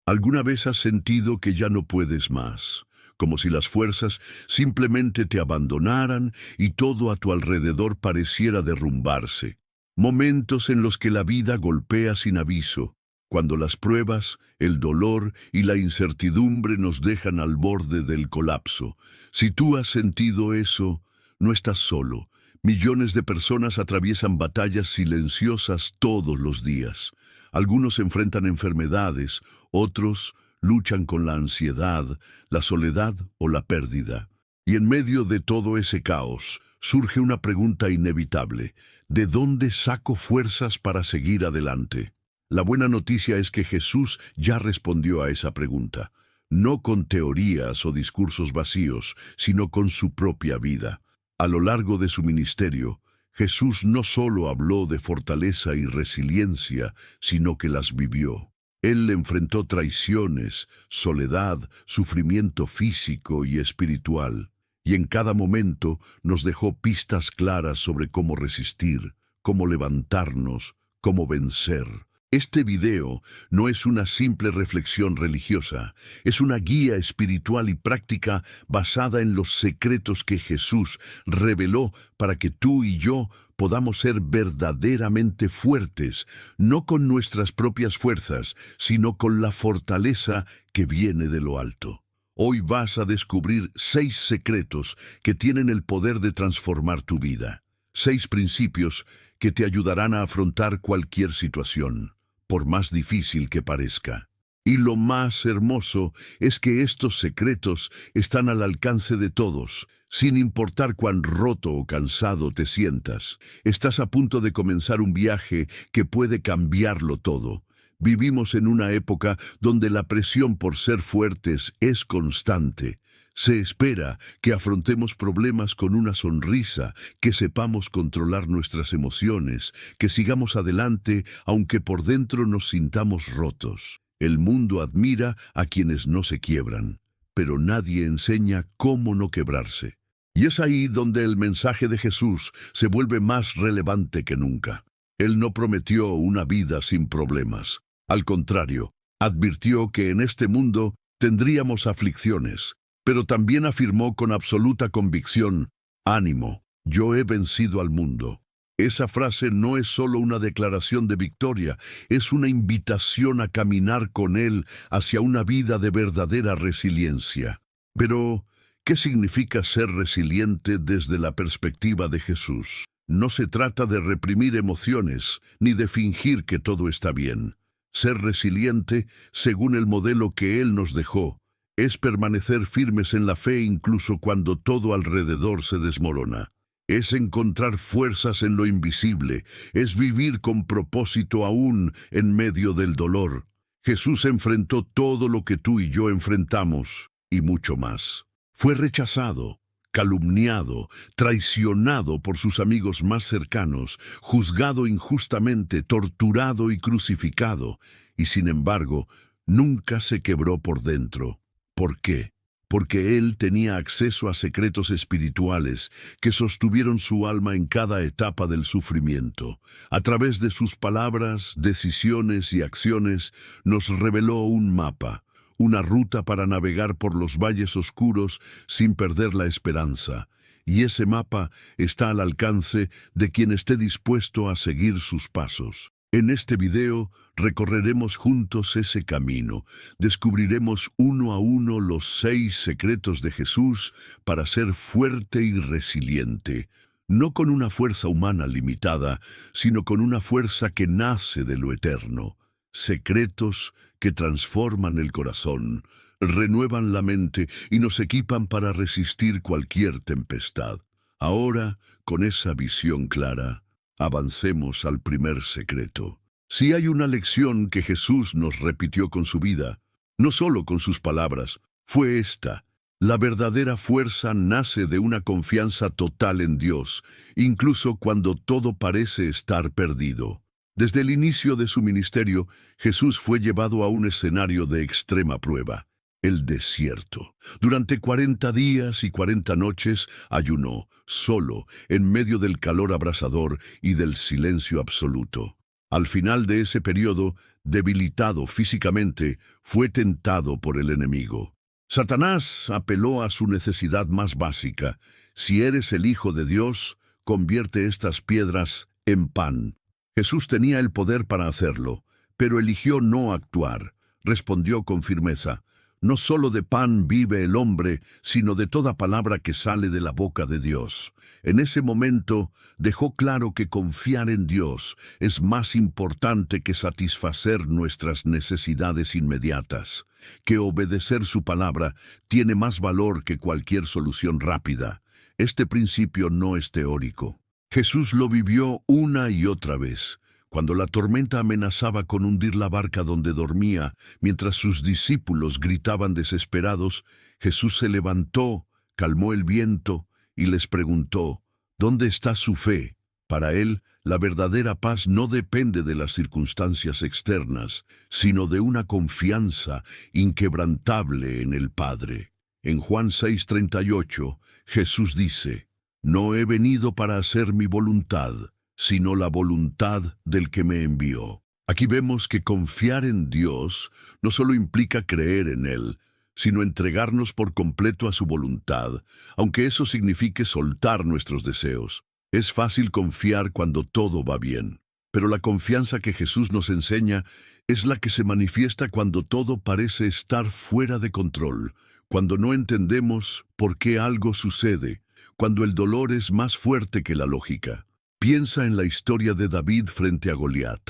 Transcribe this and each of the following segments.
¿Alguna vez has sentido que ya no puedes más? Como si las fuerzas simplemente te abandonaran y todo a tu alrededor pareciera derrumbarse. Momentos en los que la vida golpea sin aviso, cuando las pruebas, el dolor y la incertidumbre nos dejan al borde del colapso. Si tú has sentido eso, no estás solo. Millones de personas atraviesan batallas silenciosas todos los días. Algunos enfrentan enfermedades, otros luchan con la ansiedad, la soledad o la pérdida. Y en medio de todo ese caos, surge una pregunta inevitable: ¿de dónde saco fuerzas para seguir adelante? La buena noticia es que Jesús ya respondió a esa pregunta, no con teorías o discursos vacíos, sino con su propia vida. A lo largo de su ministerio, Jesús no solo habló de fortaleza y resiliencia, sino que las vivió. Él enfrentó traiciones, soledad, sufrimiento físico y espiritual, y en cada momento nos dejó pistas claras sobre cómo resistir, cómo levantarnos, cómo vencer. Este video no es una simple reflexión religiosa, es una guía espiritual y práctica basada en los secretos que Jesús reveló para que tú y yo podamos ser verdaderamente fuertes, no con nuestras propias fuerzas, sino con la fortaleza que viene de lo alto. Hoy vas a descubrir 6 secretos que tienen el poder de transformar tu vida. 6 principios que te ayudarán a afrontar cualquier situación, por más difícil que parezca. Y lo más hermoso es que estos secretos están al alcance de todos, sin importar cuán roto o cansado te sientas. Estás a punto de comenzar un viaje que puede cambiarlo todo. Vivimos en una época donde la presión por ser fuertes es constante. Se espera que afrontemos problemas con una sonrisa, que sepamos controlar nuestras emociones, que sigamos adelante aunque por dentro nos sintamos rotos. El mundo admira a quienes no se quiebran, pero nadie enseña cómo no quebrarse. Y es ahí donde el mensaje de Jesús se vuelve más relevante que nunca. Él no prometió una vida sin problemas. Al contrario, advirtió que en este mundo tendríamos aflicciones, pero también afirmó con absoluta convicción: «Ánimo, yo he vencido al mundo». Esa frase no es solo una declaración de victoria, es una invitación a caminar con Él hacia una vida de verdadera resiliencia. Pero, ¿qué significa ser resiliente desde la perspectiva de Jesús? No se trata de reprimir emociones, ni de fingir que todo está bien. Ser resiliente, según el modelo que Él nos dejó, es permanecer firmes en la fe incluso cuando todo alrededor se desmorona. Es encontrar fuerzas en lo invisible, es vivir con propósito aún en medio del dolor. Jesús enfrentó todo lo que tú y yo enfrentamos, y mucho más. Fue rechazado, calumniado, traicionado por sus amigos más cercanos, juzgado injustamente, torturado y crucificado, y sin embargo, nunca se quebró por dentro. ¿Por qué? Porque Él tenía acceso a secretos espirituales que sostuvieron su alma en cada etapa del sufrimiento. A través de sus palabras, decisiones y acciones, nos reveló un mapa, una ruta para navegar por los valles oscuros sin perder la esperanza. Y ese mapa está al alcance de quien esté dispuesto a seguir sus pasos. En este video recorreremos juntos ese camino, descubriremos uno a uno los 6 secretos de Jesús para ser fuerte y resiliente, no con una fuerza humana limitada, sino con una fuerza que nace de lo eterno. Secretos que transforman el corazón, renuevan la mente y nos equipan para resistir cualquier tempestad. Ahora, con esa visión clara, avancemos al primer secreto. Si hay una lección que Jesús nos repitió con su vida, no solo con sus palabras, fue esta: la verdadera fuerza nace de una confianza total en Dios, incluso cuando todo parece estar perdido. Desde el inicio de su ministerio, Jesús fue llevado a un escenario de extrema prueba: el desierto. Durante 40 días y 40 noches ayunó, solo, en medio del calor abrasador y del silencio absoluto. Al final de ese periodo, debilitado físicamente, fue tentado por el enemigo. Satanás apeló a su necesidad más básica. Si eres el Hijo de Dios, convierte estas piedras en pan. Jesús tenía el poder para hacerlo, pero eligió no actuar. Respondió con firmeza: no solo de pan vive el hombre, sino de toda palabra que sale de la boca de Dios. En ese momento dejó claro que confiar en Dios es más importante que satisfacer nuestras necesidades inmediatas, que obedecer su palabra tiene más valor que cualquier solución rápida. Este principio no es teórico. Jesús lo vivió una y otra vez. Cuando la tormenta amenazaba con hundir la barca donde dormía, mientras sus discípulos gritaban desesperados, Jesús se levantó, calmó el viento y les preguntó: ¿dónde está su fe? Para él, la verdadera paz no depende de las circunstancias externas, sino de una confianza inquebrantable en el Padre. En Juan 6:38, Jesús dice: no he venido para hacer mi voluntad, sino la voluntad del que me envió. Aquí vemos que confiar en Dios no solo implica creer en Él, sino entregarnos por completo a su voluntad, aunque eso signifique soltar nuestros deseos. Es fácil confiar cuando todo va bien, pero la confianza que Jesús nos enseña es la que se manifiesta cuando todo parece estar fuera de control, cuando no entendemos por qué algo sucede, cuando el dolor es más fuerte que la lógica. Piensa en la historia de David frente a Goliat.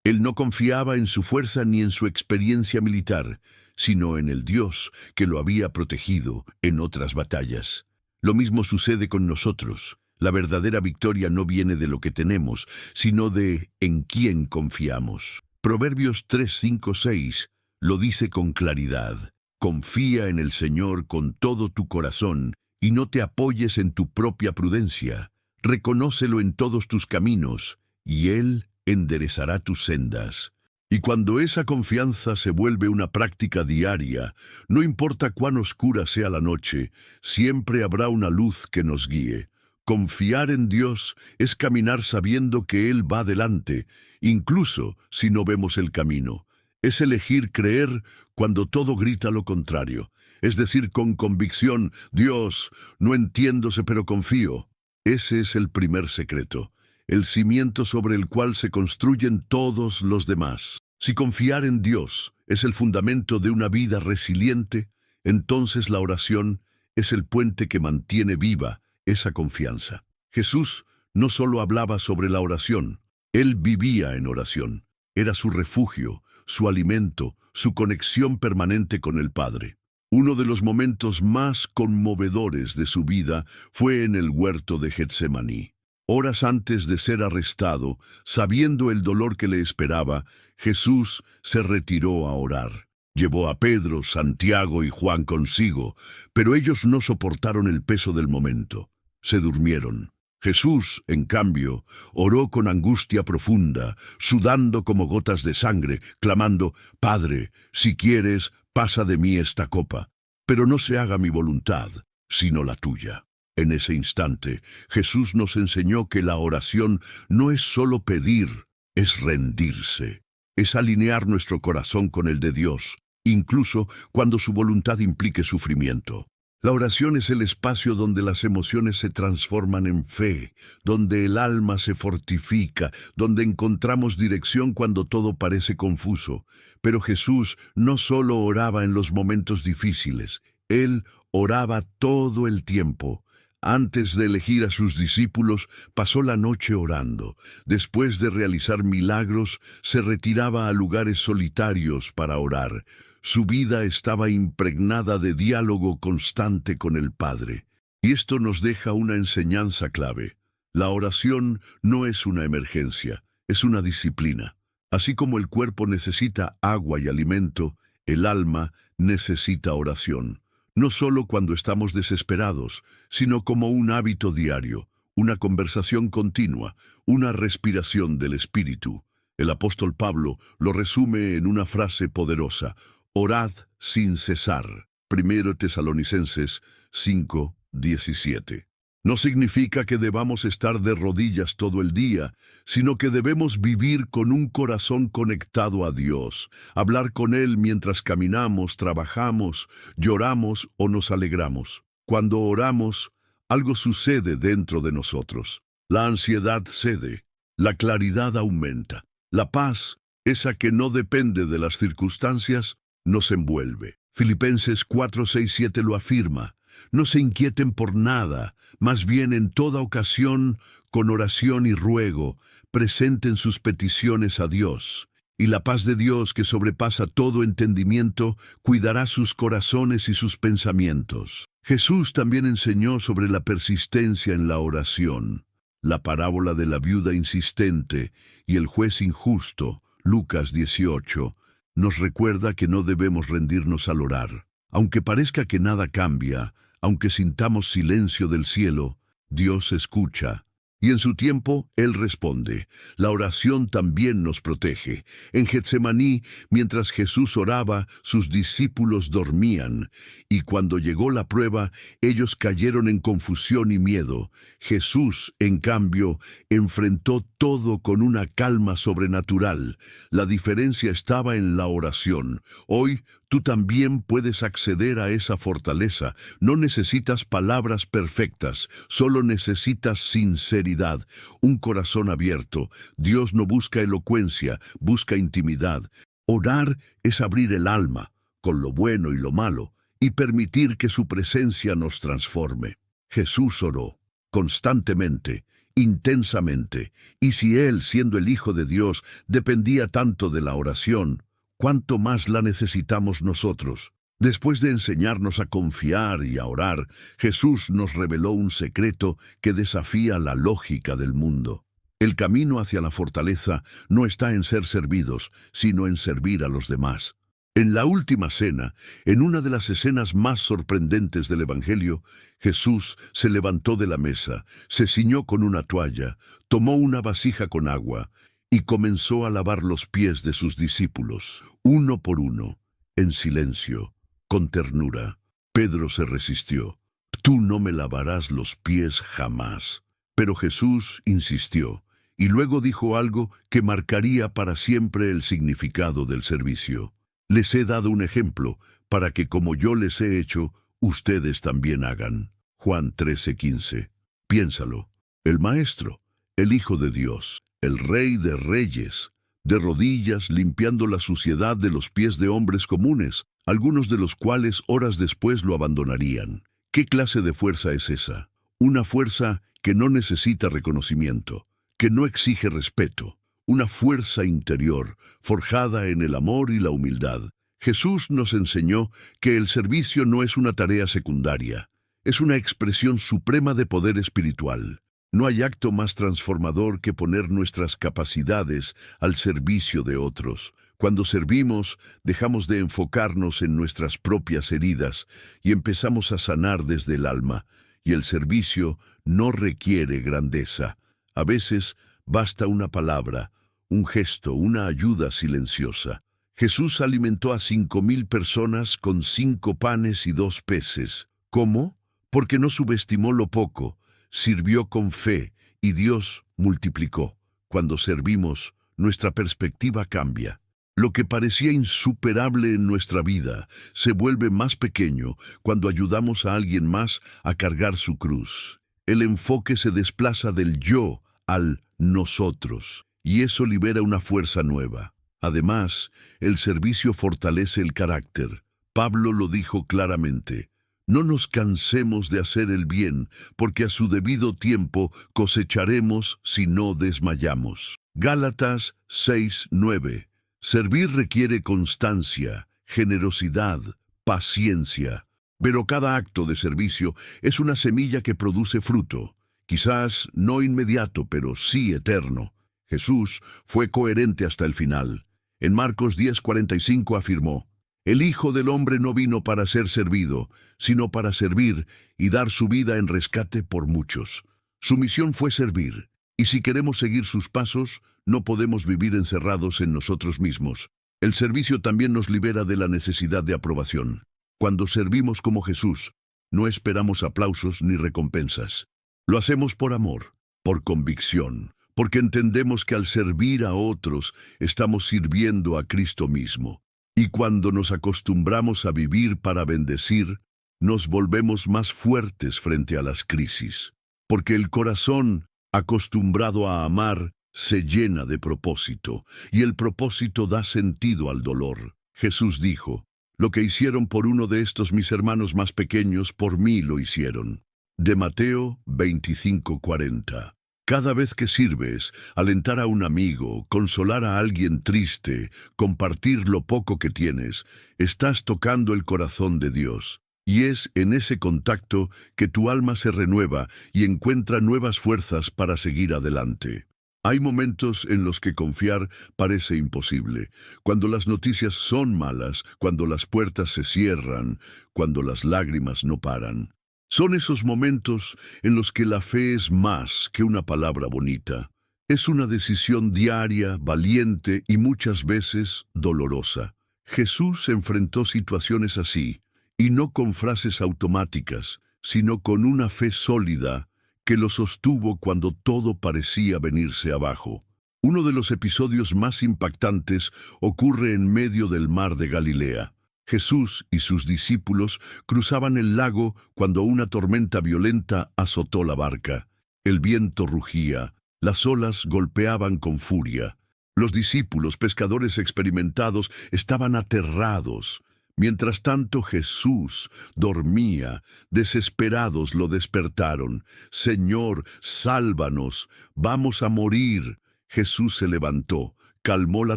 Él no confiaba en su fuerza ni en su experiencia militar, sino en el Dios que lo había protegido en otras batallas. Lo mismo sucede con nosotros. La verdadera victoria no viene de lo que tenemos, sino de en quién confiamos. Proverbios 3:5-6 lo dice con claridad: confía en el Señor con todo tu corazón y no te apoyes en tu propia prudencia. Reconócelo en todos tus caminos, y Él enderezará tus sendas. Y cuando esa confianza se vuelve una práctica diaria, no importa cuán oscura sea la noche, siempre habrá una luz que nos guíe. Confiar en Dios es caminar sabiendo que Él va delante, incluso si no vemos el camino. Es elegir creer cuando todo grita lo contrario. Es decir, con convicción: Dios, no entiéndose, pero confío. Ese es el primer secreto, el cimiento sobre el cual se construyen todos los demás. Si confiar en Dios es el fundamento de una vida resiliente, entonces la oración es el puente que mantiene viva esa confianza. Jesús no solo hablaba sobre la oración, Él vivía en oración. Era su refugio, su alimento, su conexión permanente con el Padre. Uno de los momentos más conmovedores de su vida fue en el huerto de Getsemaní. Horas antes de ser arrestado, sabiendo el dolor que le esperaba, Jesús se retiró a orar. Llevó a Pedro, Santiago y Juan consigo, pero ellos no soportaron el peso del momento. Se durmieron. Jesús, en cambio, oró con angustia profunda, sudando como gotas de sangre, clamando: Padre, si quieres, pasa de mí esta copa, pero no se haga mi voluntad, sino la tuya. En ese instante, Jesús nos enseñó que la oración no es solo pedir, es rendirse. Es alinear nuestro corazón con el de Dios, incluso cuando su voluntad implique sufrimiento. La oración es el espacio donde las emociones se transforman en fe, donde el alma se fortifica, donde encontramos dirección cuando todo parece confuso. Pero Jesús no solo oraba en los momentos difíciles, Él oraba todo el tiempo. Antes de elegir a sus discípulos, pasó la noche orando. Después de realizar milagros, se retiraba a lugares solitarios para orar. Su vida estaba impregnada de diálogo constante con el Padre. Y esto nos deja una enseñanza clave. La oración no es una emergencia, es una disciplina. Así como el cuerpo necesita agua y alimento, el alma necesita oración. No solo cuando estamos desesperados, sino como un hábito diario, una conversación continua, una respiración del Espíritu. El apóstol Pablo lo resume en una frase poderosa: orad sin cesar. 1 Tesalonicenses 5:17. No significa que debamos estar de rodillas todo el día, sino que debemos vivir con un corazón conectado a Dios, hablar con Él mientras caminamos, trabajamos, lloramos o nos alegramos. Cuando oramos, algo sucede dentro de nosotros. La ansiedad cede, la claridad aumenta, la paz, esa que no depende de las circunstancias, nos envuelve. Filipenses 4, 6, 7 lo afirma. No se inquieten por nada, más bien en toda ocasión, con oración y ruego, presenten sus peticiones a Dios. Y la paz de Dios, que sobrepasa todo entendimiento, cuidará sus corazones y sus pensamientos. Jesús también enseñó sobre la persistencia en la oración. La parábola de la viuda insistente y el juez injusto, Lucas 18, nos recuerda que no debemos rendirnos al orar. Aunque parezca que nada cambia, aunque sintamos silencio del cielo, Dios escucha. Y en su tiempo, Él responde. La oración también nos protege. En Getsemaní, mientras Jesús oraba, sus discípulos dormían. Y cuando llegó la prueba, ellos cayeron en confusión y miedo. Jesús, en cambio, enfrentó todo con una calma sobrenatural. La diferencia estaba en la oración. Hoy, tú también puedes acceder a esa fortaleza. No necesitas palabras perfectas, solo necesitas sinceridad, un corazón abierto. Dios no busca elocuencia, busca intimidad. Orar es abrir el alma, con lo bueno y lo malo, y permitir que su presencia nos transforme. Jesús oró, constantemente, intensamente, y si Él, siendo el Hijo de Dios, dependía tanto de la oración, ¿cuánto más la necesitamos nosotros? Después de enseñarnos a confiar y a orar, Jesús nos reveló un secreto que desafía la lógica del mundo. El camino hacia la fortaleza no está en ser servidos, sino en servir a los demás. En la última cena, en una de las escenas más sorprendentes del Evangelio, Jesús se levantó de la mesa, se ciñó con una toalla, tomó una vasija con agua y comenzó a lavar los pies de sus discípulos, uno por uno, en silencio, con ternura. Pedro se resistió. «Tú no me lavarás los pies jamás». Pero Jesús insistió, y luego dijo algo que marcaría para siempre el significado del servicio. «Les he dado un ejemplo, para que como yo les he hecho, ustedes también hagan». Juan 13:15. Piénsalo. El Maestro, el Hijo de Dios, el Rey de Reyes, de rodillas limpiando la suciedad de los pies de hombres comunes, algunos de los cuales horas después lo abandonarían. ¿Qué clase de fuerza es esa? Una fuerza que no necesita reconocimiento, que no exige respeto. Una fuerza interior, forjada en el amor y la humildad. Jesús nos enseñó que el servicio no es una tarea secundaria, es una expresión suprema de poder espiritual. No hay acto más transformador que poner nuestras capacidades al servicio de otros. Cuando servimos, dejamos de enfocarnos en nuestras propias heridas y empezamos a sanar desde el alma. Y el servicio no requiere grandeza. A veces, basta una palabra, un gesto, una ayuda silenciosa. Jesús alimentó a 5,000 personas con 5 panes y 2 peces. ¿Cómo? Porque no subestimó lo poco, sirvió con fe y Dios multiplicó. Cuando servimos, nuestra perspectiva cambia. Lo que parecía insuperable en nuestra vida se vuelve más pequeño cuando ayudamos a alguien más a cargar su cruz. El enfoque se desplaza del yo al nosotros, y eso libera una fuerza nueva. Además, el servicio fortalece el carácter. Pablo lo dijo claramente: no nos cansemos de hacer el bien, porque a su debido tiempo cosecharemos si no desmayamos. Gálatas 6:9. Servir requiere constancia, generosidad, paciencia. Pero cada acto de servicio es una semilla que produce fruto. Quizás no inmediato, pero sí eterno. Jesús fue coherente hasta el final. En Marcos 10:45 afirmó: «El Hijo del Hombre no vino para ser servido, sino para servir y dar su vida en rescate por muchos». Su misión fue servir, y si queremos seguir sus pasos, no podemos vivir encerrados en nosotros mismos. El servicio también nos libera de la necesidad de aprobación. Cuando servimos como Jesús, no esperamos aplausos ni recompensas. Lo hacemos por amor, por convicción, porque entendemos que al servir a otros estamos sirviendo a Cristo mismo. Y cuando nos acostumbramos a vivir para bendecir, nos volvemos más fuertes frente a las crisis. Porque el corazón, acostumbrado a amar, se llena de propósito, y el propósito da sentido al dolor. Jesús dijo: lo que hicieron por uno de estos mis hermanos más pequeños, por mí lo hicieron. De Mateo 25:40. Cada vez que sirves, alentar a un amigo, consolar a alguien triste, compartir lo poco que tienes, estás tocando el corazón de Dios. Y es en ese contacto que tu alma se renueva y encuentra nuevas fuerzas para seguir adelante. Hay momentos en los que confiar parece imposible, cuando las noticias son malas, cuando las puertas se cierran, cuando las lágrimas no paran. Son esos momentos en los que la fe es más que una palabra bonita. Es una decisión diaria, valiente y muchas veces dolorosa. Jesús enfrentó situaciones así, y no con frases automáticas, sino con una fe sólida que lo sostuvo cuando todo parecía venirse abajo. Uno de los episodios más impactantes ocurre en medio del mar de Galilea. Jesús y sus discípulos cruzaban el lago cuando una tormenta violenta azotó la barca. El viento rugía, las olas golpeaban con furia. Los discípulos, pescadores experimentados, estaban aterrados. Mientras tanto Jesús dormía. Desesperados lo despertaron. «Señor, sálvanos, vamos a morir». Jesús se levantó, calmó la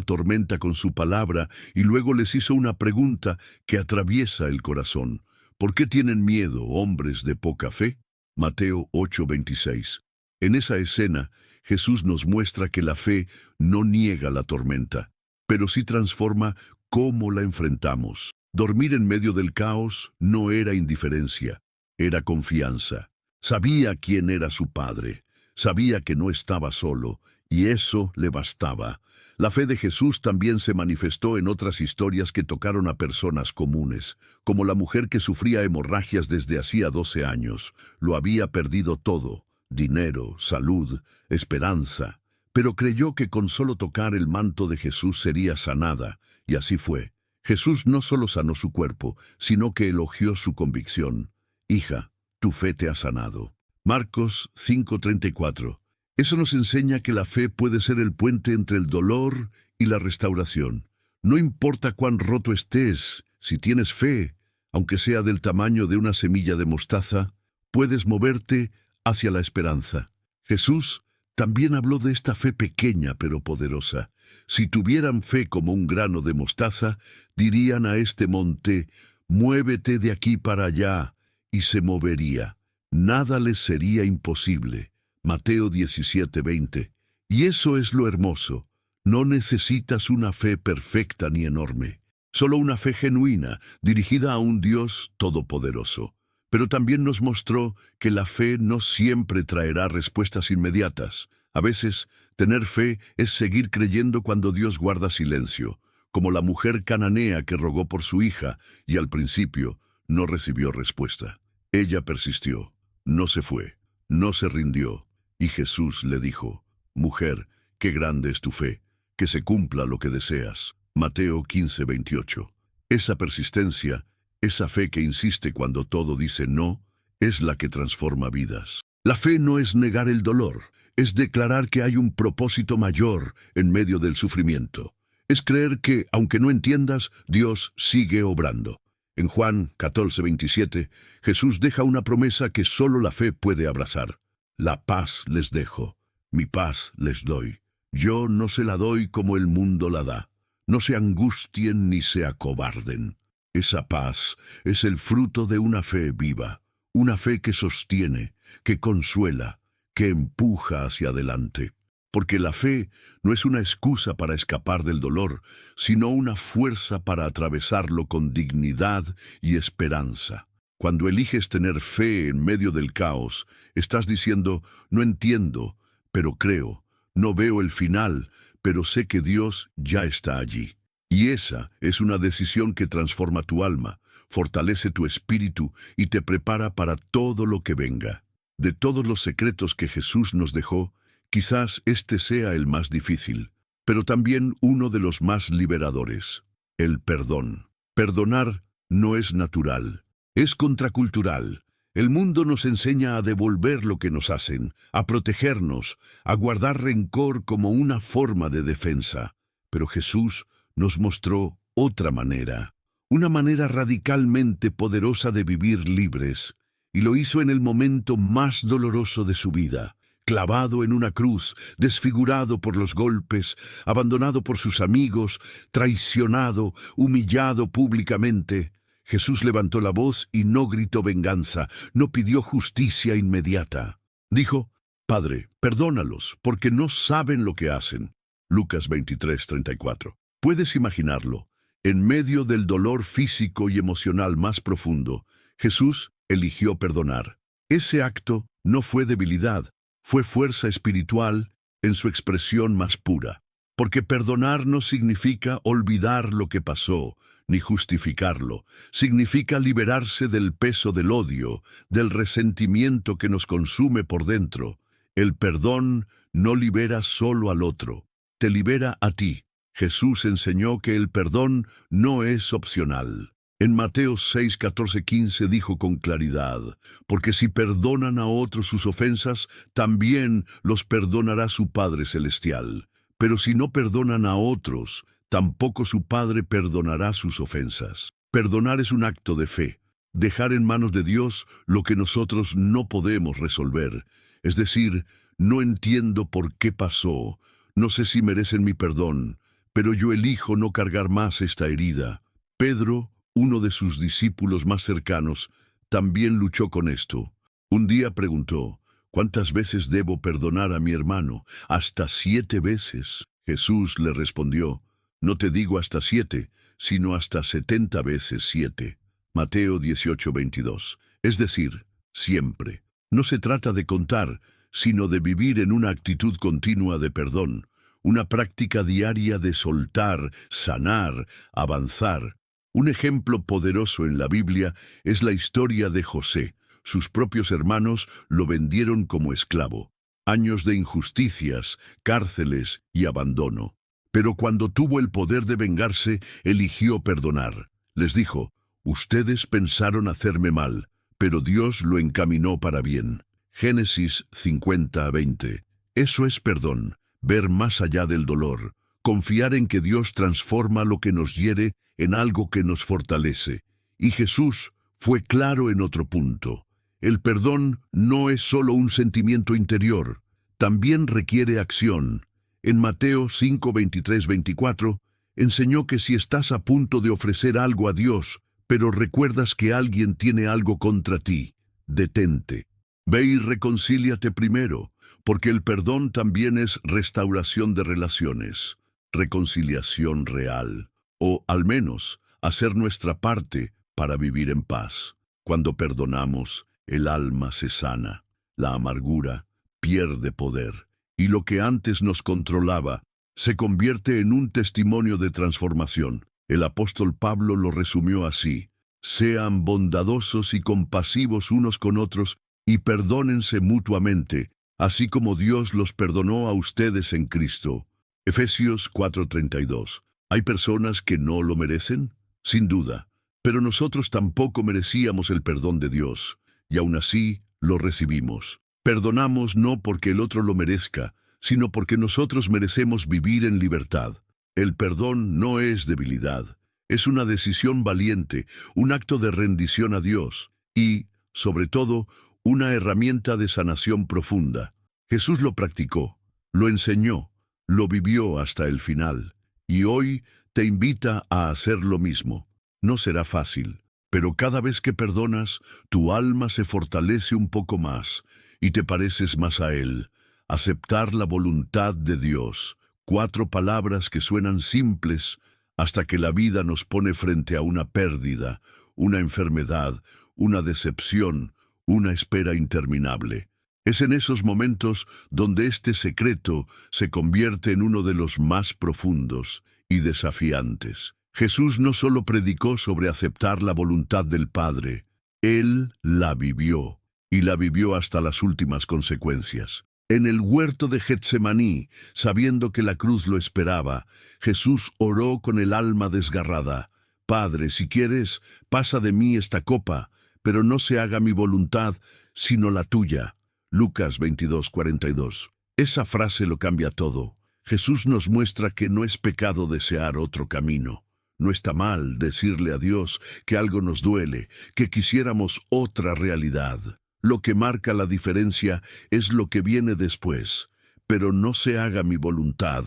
tormenta con su palabra y luego les hizo una pregunta que atraviesa el corazón. ¿Por qué tienen miedo, hombres de poca fe? Mateo 8:26. En esa escena, Jesús nos muestra que la fe no niega la tormenta, pero sí transforma cómo la enfrentamos. Dormir en medio del caos no era indiferencia, era confianza. Sabía quién era su Padre, sabía que no estaba solo, y eso le bastaba. La fe de Jesús también se manifestó en otras historias que tocaron a personas comunes, como la mujer que sufría hemorragias desde hacía 12 años. Lo había perdido todo: dinero, salud, esperanza, pero creyó que con solo tocar el manto de Jesús sería sanada, y así fue. Jesús no solo sanó su cuerpo, sino que elogió su convicción. «Hija, tu fe te ha sanado». Marcos 5:34. Eso nos enseña que la fe puede ser el puente entre el dolor y la restauración. No importa cuán roto estés, si tienes fe, aunque sea del tamaño de una semilla de mostaza, puedes moverte hacia la esperanza. Jesús también habló de esta fe pequeña pero poderosa. Si tuvieran fe como un grano de mostaza, dirían a este monte: «Muévete de aquí para allá», y se movería. Nada les sería imposible. Mateo 17:20. Y eso es lo hermoso. No necesitas una fe perfecta ni enorme, solo una fe genuina, dirigida a un Dios todopoderoso. Pero también nos mostró que la fe no siempre traerá respuestas inmediatas. A veces, tener fe es seguir creyendo cuando Dios guarda silencio, como la mujer cananea que rogó por su hija y al principio no recibió respuesta. Ella persistió, no se fue, no se rindió, y Jesús le dijo: «Mujer, qué grande es tu fe, que se cumpla lo que deseas». Mateo 15:28. Esa persistencia, esa fe que insiste cuando todo dice no, es la que transforma vidas. La fe no es negar el dolor, es declarar que hay un propósito mayor en medio del sufrimiento. Es creer que, aunque no entiendas, Dios sigue obrando. En Juan 14:27, Jesús deja una promesa que solo la fe puede abrazar. «La paz les dejo, mi paz les doy. Yo no se la doy como el mundo la da. No se angustien ni se acobarden». Esa paz es el fruto de una fe viva, una fe que sostiene, que consuela, que empuja hacia adelante. Porque la fe no es una excusa para escapar del dolor, sino una fuerza para atravesarlo con dignidad y esperanza. Cuando eliges tener fe en medio del caos, estás diciendo: «No entiendo, pero creo. No veo el final, pero sé que Dios ya está allí». Y esa es una decisión que transforma tu alma, fortalece tu espíritu y te prepara para todo lo que venga. De todos los secretos que Jesús nos dejó, quizás este sea el más difícil, pero también uno de los más liberadores: el perdón. Perdonar no es natural, es contracultural. El mundo nos enseña a devolver lo que nos hacen, a protegernos, a guardar rencor como una forma de defensa. Pero Jesús nos mostró otra manera, una manera radicalmente poderosa de vivir libres, y lo hizo en el momento más doloroso de su vida. Clavado en una cruz, desfigurado por los golpes, abandonado por sus amigos, traicionado, humillado públicamente, Jesús levantó la voz y no gritó venganza, no pidió justicia inmediata. Dijo: Padre, perdónalos, porque no saben lo que hacen. Lucas 23:34. Puedes imaginarlo. En medio del dolor físico y emocional más profundo, Jesús eligió perdonar. Ese acto no fue debilidad, fue fuerza espiritual en su expresión más pura. Porque perdonar no significa olvidar lo que pasó, ni justificarlo. Significa liberarse del peso del odio, del resentimiento que nos consume por dentro. El perdón no libera solo al otro, te libera a ti. Jesús enseñó que el perdón no es opcional. En Mateo 6:14-15 dijo con claridad: porque si perdonan a otros sus ofensas, también los perdonará su Padre Celestial. Pero si no perdonan a otros, tampoco su Padre perdonará sus ofensas. Perdonar es un acto de fe, dejar en manos de Dios lo que nosotros no podemos resolver. Es decir, no entiendo por qué pasó, no sé si merecen mi perdón, pero yo elijo no cargar más esta herida. Pedro, uno de sus discípulos más cercanos, también luchó con esto. Un día preguntó: ¿cuántas veces debo perdonar a mi hermano? ¿Hasta 7 veces? Jesús le respondió: no te digo hasta 7, sino hasta 70 veces 7. Mateo 18:22. Es decir, siempre. No se trata de contar, sino de vivir en una actitud continua de perdón, una práctica diaria de soltar, sanar, avanzar. Un ejemplo poderoso en la Biblia es la historia de José. Sus propios hermanos lo vendieron como esclavo. Años de injusticias, cárceles y abandono. Pero cuando tuvo el poder de vengarse, eligió perdonar. Les dijo: ustedes pensaron hacerme mal, pero Dios lo encaminó para bien. Génesis 50:20. Eso es perdón, ver más allá del dolor, confiar en que Dios transforma lo que nos hiere en algo que nos fortalece. Y Jesús fue claro en otro punto. El perdón no es solo un sentimiento interior, también requiere acción. En Mateo 5:23-24, enseñó que si estás a punto de ofrecer algo a Dios, pero recuerdas que alguien tiene algo contra ti, detente. Ve y reconcíliate primero, porque el perdón también es restauración de relaciones, reconciliación real, o al menos hacer nuestra parte para vivir en paz. Cuando perdonamos, el alma se sana, la amargura pierde poder, y lo que antes nos controlaba se convierte en un testimonio de transformación. El apóstol Pablo lo resumió así: sean bondadosos y compasivos unos con otros, y perdónense mutuamente, así como Dios los perdonó a ustedes en Cristo. Efesios 4:32. ¿Hay personas que no lo merecen? Sin duda, pero nosotros tampoco merecíamos el perdón de Dios, y aún así lo recibimos. Perdonamos no porque el otro lo merezca, sino porque nosotros merecemos vivir en libertad. El perdón no es debilidad, es una decisión valiente, un acto de rendición a Dios y, sobre todo, una herramienta de sanación profunda. Jesús lo practicó, lo enseñó, lo vivió hasta el final, y hoy te invita a hacer lo mismo. No será fácil, pero cada vez que perdonas, tu alma se fortalece un poco más y te pareces más a Él. Aceptar la voluntad de Dios. 4 palabras que suenan simples hasta que la vida nos pone frente a una pérdida, una enfermedad, una decepción, una espera interminable. Es en esos momentos donde este secreto se convierte en uno de los más profundos y desafiantes. Jesús no solo predicó sobre aceptar la voluntad del Padre, Él la vivió. y la vivió hasta las últimas consecuencias. En el huerto de Getsemaní, sabiendo que la cruz lo esperaba, Jesús oró con el alma desgarrada: Padre, si quieres, pasa de mí esta copa, pero no se haga mi voluntad, sino la tuya. Lucas 22:42. Esa frase lo cambia todo. Jesús nos muestra que no es pecado desear otro camino. No está mal decirle a Dios que algo nos duele, que quisiéramos otra realidad. Lo que marca la diferencia es lo que viene después. Pero no se haga mi voluntad,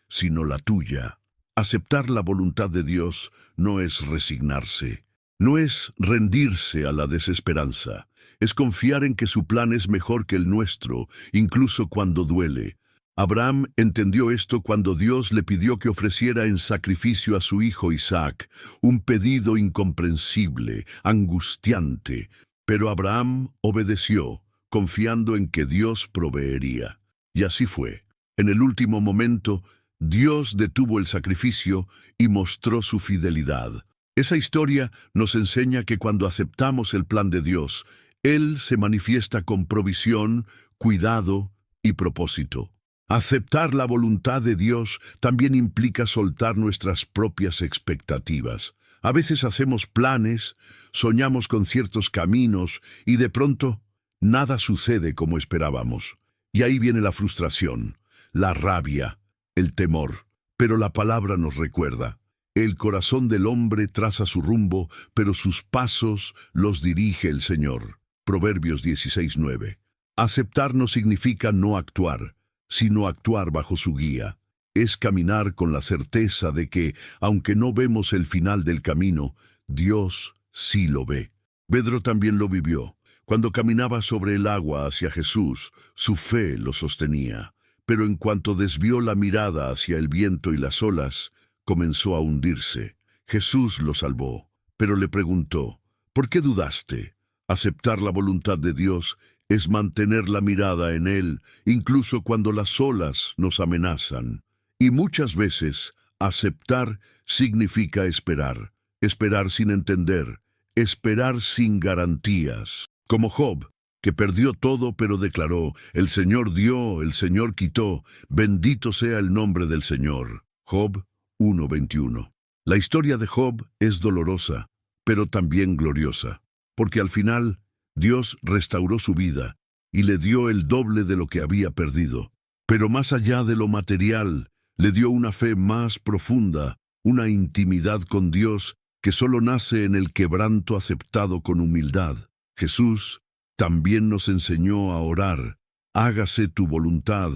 sino la tuya. Aceptar la voluntad de Dios no es resignarse, no es rendirse a la desesperanza. Es confiar en que su plan es mejor que el nuestro, incluso cuando duele. Abraham entendió esto cuando Dios le pidió que ofreciera en sacrificio a su hijo Isaac, un pedido incomprensible, angustiante. Pero Abraham obedeció, confiando en que Dios proveería. Y así fue. En el último momento, Dios detuvo el sacrificio y mostró su fidelidad. Esa historia nos enseña que cuando aceptamos el plan de Dios, Él se manifiesta con provisión, cuidado y propósito. Aceptar la voluntad de Dios también implica soltar nuestras propias expectativas. A veces hacemos planes, soñamos con ciertos caminos y de pronto nada sucede como esperábamos. Y ahí viene la frustración, la rabia, el temor. Pero la palabra nos recuerda: el corazón del hombre traza su rumbo, pero sus pasos los dirige el Señor. Proverbios 16:9. Aceptar no significa no actuar, sino actuar bajo su guía. Es caminar con la certeza de que, aunque no vemos el final del camino, Dios sí lo ve. Pedro también lo vivió. Cuando caminaba sobre el agua hacia Jesús, su fe lo sostenía. Pero en cuanto desvió la mirada hacia el viento y las olas, comenzó a hundirse. Jesús lo salvó, pero le preguntó: ¿por qué dudaste? Aceptar la voluntad de Dios es mantener la mirada en Él, incluso cuando las olas nos amenazan. Y muchas veces, aceptar significa esperar. Esperar sin entender, esperar sin garantías. Como Job, que perdió todo pero declaró: el Señor dio, el Señor quitó, bendito sea el nombre del Señor. Job 1:21. La historia de Job es dolorosa, pero también gloriosa, porque al final Dios restauró su vida y le dio el doble de lo que había perdido. Pero más allá de lo material, le dio una fe más profunda, una intimidad con Dios que solo nace en el quebranto aceptado con humildad. Jesús también nos enseñó a orar: hágase tu voluntad,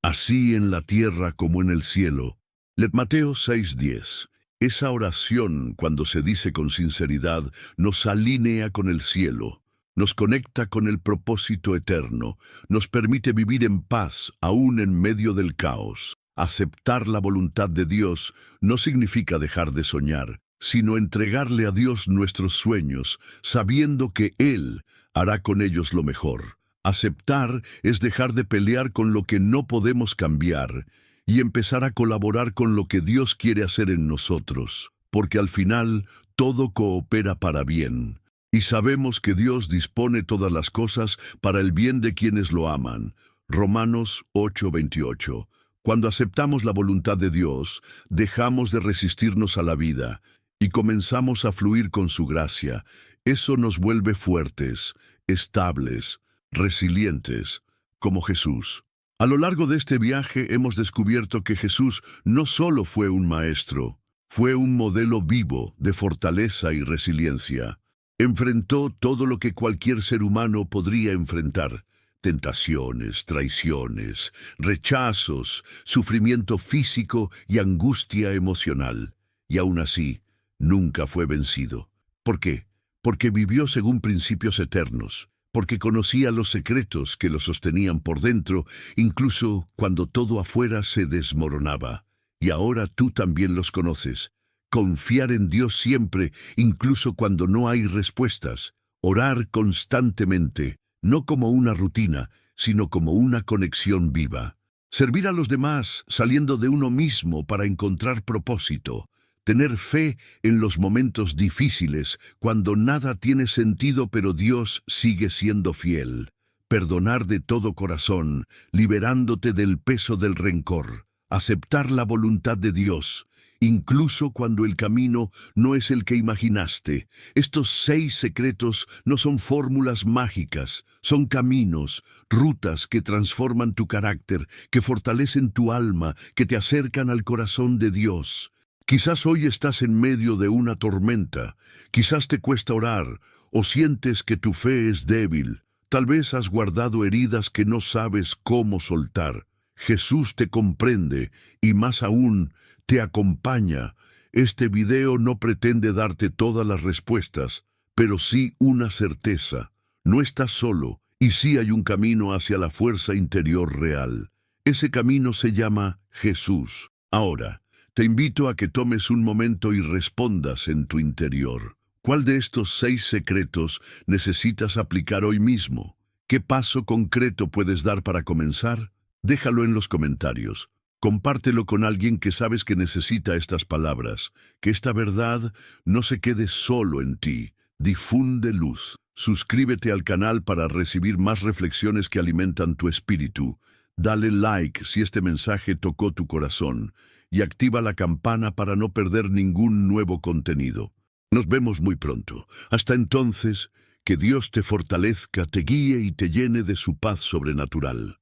así en la tierra como en el cielo. Mateo 6:10. Esa oración, cuando se dice con sinceridad, nos alinea con el cielo, nos conecta con el propósito eterno, nos permite vivir en paz aún en medio del caos. Aceptar la voluntad de Dios no significa dejar de soñar, sino entregarle a Dios nuestros sueños, sabiendo que Él hará con ellos lo mejor. Aceptar es dejar de pelear con lo que no podemos cambiar y empezar a colaborar con lo que Dios quiere hacer en nosotros, porque al final todo coopera para bien. Y sabemos que Dios dispone todas las cosas para el bien de quienes lo aman. Romanos 8:28. Cuando aceptamos la voluntad de Dios, dejamos de resistirnos a la vida y comenzamos a fluir con su gracia. Eso nos vuelve fuertes, estables, resilientes, como Jesús. A lo largo de este viaje hemos descubierto que Jesús no solo fue un maestro, fue un modelo vivo de fortaleza y resiliencia. Enfrentó todo lo que cualquier ser humano podría enfrentar: tentaciones, traiciones, rechazos, sufrimiento físico y angustia emocional. Y aún así, nunca fue vencido. ¿Por qué? Porque vivió según principios eternos, porque conocía los secretos que lo sostenían por dentro, incluso cuando todo afuera se desmoronaba. Y ahora tú también los conoces. Confiar en Dios siempre, incluso cuando no hay respuestas. Orar constantemente, no como una rutina, sino como una conexión viva. Servir a los demás, saliendo de uno mismo para encontrar propósito. Tener fe en los momentos difíciles, cuando nada tiene sentido pero Dios sigue siendo fiel. Perdonar de todo corazón, liberándote del peso del rencor. Aceptar la voluntad de Dios, incluso cuando el camino no es el que imaginaste. Estos 6 secretos no son fórmulas mágicas, son caminos, rutas que transforman tu carácter, que fortalecen tu alma, que te acercan al corazón de Dios. Quizás hoy estás en medio de una tormenta, quizás te cuesta orar, o sientes que tu fe es débil. Tal vez has guardado heridas que no sabes cómo soltar. Jesús te comprende y más aún, te acompaña. Este video no pretende darte todas las respuestas, pero sí una certeza. No estás solo y sí hay un camino hacia la fuerza interior real. Ese camino se llama Jesús. Ahora, te invito a que tomes un momento y respondas en tu interior. ¿Cuál de estos 6 secretos necesitas aplicar hoy mismo? ¿Qué paso concreto puedes dar para comenzar? Déjalo en los comentarios. Compártelo con alguien que sabes que necesita estas palabras. Que esta verdad no se quede solo en ti. Difunde luz. Suscríbete al canal para recibir más reflexiones que alimentan tu espíritu. Dale like si este mensaje tocó tu corazón. Y activa la campana para no perder ningún nuevo contenido. Nos vemos muy pronto. Hasta entonces, que Dios te fortalezca, te guíe y te llene de su paz sobrenatural.